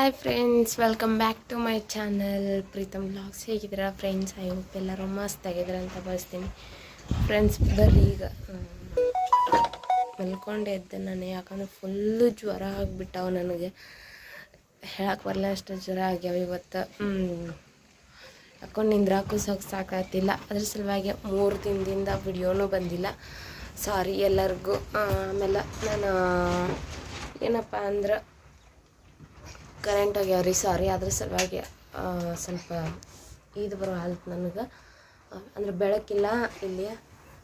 Hi friends, welcome back to my channel Preetham vlogs. ಹೇಗಿದ್ದೀರಾ friends? I hope ಎಲ್ಲರೂ ಮಸ್ತಾಗಿದ್ದೀರ ಅಂತ ಭಾವಿಸ್ತೀನಿ. ಫ್ರೆಂಡ್ಸ್, ಬರ್ರಿ ಈಗ ಮಲ್ಕೊಂಡೆ ಎದ್ದೆ ನಾನು. ಯಾಕಂದ್ರೆ ಫುಲ್ಲು ಜ್ವರ ಆಗಿಬಿಟ್ಟವು ನನಗೆ. ಹೇಳಕ್ಕೆ ಬರಲ್ಲ ಅಷ್ಟು ಜ್ವರ ಆಗ್ಯಾವ ಇವತ್ತು. ಯಾಕೊಂಡು ನಿಂದ್ರಾಕು ಸಾಕಾಗ್ತಿಲ್ಲ. ಅದ್ರ ಸಲುವಾಗಿ 3 ದಿನದಿಂದ ವಿಡಿಯೋನೂ ಬಂದಿಲ್ಲ. ಸಾರಿ ಎಲ್ಲರಿಗೂ. ಆಮೇಲೆ ನಾನು ಏನಪ್ಪ ಅಂದ್ರೆ ಕರೆಂಟ್ ಆಗ್ಯಾವ್ರಿ, ಸಾರಿ. ಅದ್ರ ಸಲುವಾಗಿ ಸ್ವಲ್ಪ ಇದು ಬರೋ ಹಾಲ್ತು ನನಗೆ. ಅಂದ್ರೆ ಬೆಳಕಿಲ್ಲ ಇಲ್ಲಿ,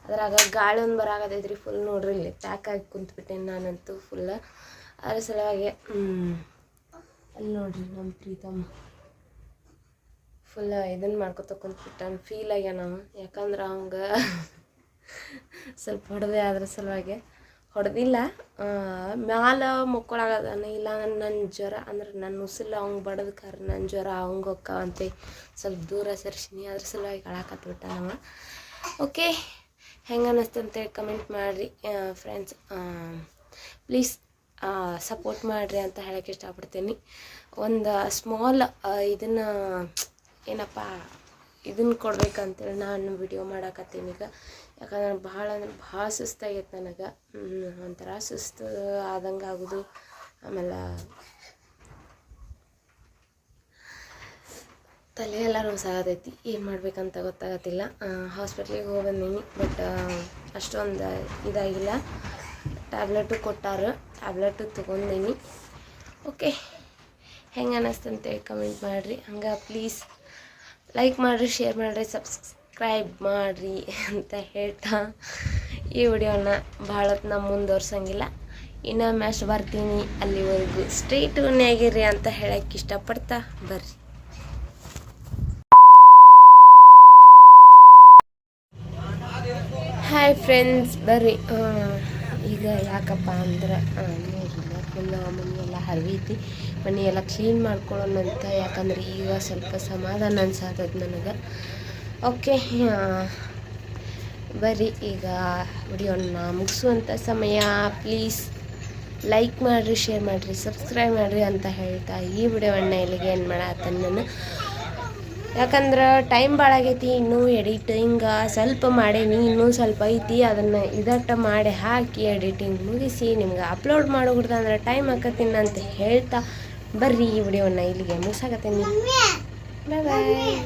ಅದ್ರಾಗ ಗಾಳಿ ಒಂದು ಬರಾಗತೈತ್ರಿ ಫುಲ್. ನೋಡ್ರಿ ಇಲ್ಲಿ ಪ್ಯಾಕ್ ಆಗಿ ಕುಂತ್ಬಿಟ್ಟೆ ನಾನಂತೂ ಫುಲ್. ಅದ್ರ ಸಲುವಾಗಿ ಅಲ್ಲಿ ನೋಡ್ರಿ ನಮ್ಮ ಪ್ರೀತಮ್ ಫುಲ್ ಇದನ್ನು ಮಾಡ್ಕೊತ ಕುಂತ್ಬಿಟ್ಟ. ಫೀಲ್ ಆಗ್ಯಾನ ನಾವು. ಯಾಕಂದ್ರೆ ಅವಂಗೆ ಸ್ವಲ್ಪ ಹೊಡೆದೆ. ಅದ್ರ ಸಲುವಾಗಿ ಹೊಡೆದಿಲ್ಲ, ಮ್ಯಾಲ ಮುಕ್ಕೊಳಗದಾನ. ಇಲ್ಲ ನನ್ನ ಜ್ವರ ಅಂದ್ರೆ ನನ್ನ ಉಸಿಲು ಅವ್ಗೆ ಬಡದ ಕಾರಣ ನನ್ನ ಜ್ವರ ಅವಂಗೆ ಹೊಕ್ಕವಂತೆ ಸ್ವಲ್ಪ ದೂರ ಸರಿಸಿನಿ. ಅದ್ರ ಸಲುವಾಗಿ ಅಳಾಕತ್ಬಿಟ್ಟ ನಾವು. ಓಕೆ, ಹೆಂಗೆ ಅನ್ನಿಸ್ತು ಅಂತೇಳಿ ಕಮೆಂಟ್ ಮಾಡಿರಿ ಫ್ರೆಂಡ್ಸ್. ಪ್ಲೀಸ್ ಸಪೋರ್ಟ್ ಮಾಡಿರಿ ಅಂತ ಹೇಳೋಕ್ಕೆ ಇಷ್ಟಪಡ್ತೀನಿ. ಒಂದು ಸ್ಮಾಲ್ ಇದನ್ನು ಏನಪ್ಪ ಇದನ್ನು ಕೊಡ್ಬೇಕಂತೇಳಿ ನಾನು ವಿಡಿಯೋ ಮಾಡಾಕತ್ತೀನಿ ಈಗ. ಯಾಕಂದ್ರೆ ಭಾಳ ಅಂದ್ರೆ ಭಾಳ ಸುಸ್ತಾಗೈತೆ ನನಗೆ. ಒಂಥರ ಸುಸ್ತು ಆದಂಗೆ ಆಗೋದು. ಆಮೇಲೆ ತಲೆ ಎಲ್ಲ ರೋಸಾಗತೈತಿ. ಏನು ಮಾಡ್ಬೇಕಂತ ಗೊತ್ತಾಗತ್ತಿಲ್ಲ. ಹಾಸ್ಪಿಟ್ಲಿಗೆ ಹೋಗಿ ಬಂದೀನಿ, ಬಟ್ ಅಷ್ಟೊಂದು ಇದಾಗಿಲ್ಲ. ಟ್ಯಾಬ್ಲೆಟು ಕೊಟ್ಟಾರು, ಟ್ಯಾಬ್ಲೆಟು ತೊಗೊಂಡೀನಿ. ಓಕೆ, ಹೆಂಗೆ ಅನ್ನಿಸ್ತಂತೇಳಿ ಕಮೆಂಟ್ ಮಾಡಿರಿ. ಹಂಗೆ ಪ್ಲೀಸ್ ಲೈಕ್ ಮಾಡಿರಿ, ಶೇರ್ ಮಾಡಿರಿ, ಸಬ್ಸ್ಕ್ರೈಬ್ ಮಾಡಿರಿ ಅಂತ ಹೇಳ್ತಾ ಈ ವಿಡಿಯೋನ ಭಾಳ ಹೊತ್ತು ಮುಂದುವರ್ಸಂಗಿಲ್ಲ. ಇನ್ನೊಮ್ಮೆ ಅಷ್ಟು ಬರ್ತೀನಿ. ಅಲ್ಲಿವರೆಗೂ ಸ್ಟೇ ಟ್ಯೂನ್ ಆಗಿರಿ ಅಂತ ಹೇಳಕ್ಕೆ ಇಷ್ಟಪಡ್ತಾ ಬರ್ರಿ. ಹಾಯ್ ಫ್ರೆಂಡ್ಸ್, ಬರ್ರಿ. ಈಗ ಯಾಕಪ್ಪ ಅಂದ್ರೆ ನೋಡಿಲ್ಲ, ಫುಲ್ ಮನೆಯೆಲ್ಲ ಹರಿವೈತಿ. ಮನೆಯೆಲ್ಲ ಕ್ಲೀನ್ ಮಾಡ್ಕೊಳ್ಳೋಣಂತ. ಯಾಕಂದ್ರೆ ಈಗ ಸ್ವಲ್ಪ ಸಮಾಧಾನ ಅನ್ಸಾತದ ನನಗೆ. ಓಕೆ, ಬರ್ರಿ ಈಗ ವಿಡಿಯೋನ ಮುಗಿಸುವಂಥ ಸಮಯ. ಪ್ಲೀಸ್ ಲೈಕ್ ಮಾಡಿರಿ, ಶೇರ್ ಮಾಡಿರಿ, ಸಬ್ಸ್ಕ್ರೈಬ್ ಮಾಡಿರಿ ಅಂತ ಹೇಳ್ತಾ ಈ ವಿಡಿಯೋವನ್ನು ಇಲ್ಲಿಗೆ ಏನು ಮಾಡತ್ತೇನೆ ನಾನು. ಯಾಕಂದ್ರೆ ಟೈಮ್ ಭಾಳ ಆಗೈತಿ. ಇನ್ನೂ ಎಡಿಟಿಂಗ್ ಸ್ವಲ್ಪ ಮಾಡೀನಿ, ಇನ್ನೂ ಸ್ವಲ್ಪ ಐತಿ. ಅದನ್ನು ಇದಟ್ಟ ಮಾಡಿ ಹಾಕಿ ಎಡಿಟಿಂಗ್ ಮುಗಿಸಿ ನಿಮ್ಗೆ ಅಪ್ಲೋಡ್ ಮಾಡೋಗ್ಬಿಡ್ದು ಟೈಮ್ ಆಕತ್ತೀನಿ ಅಂತ ಹೇಳ್ತಾ ಬರ್ರಿ ಈ ವಿಡಿಯೋನ ಇಲ್ಲಿಗೆ ಮುಗಿಸಾಕತ್ತೀನಿ. ಬಾಯ್ ಬಾಯ್.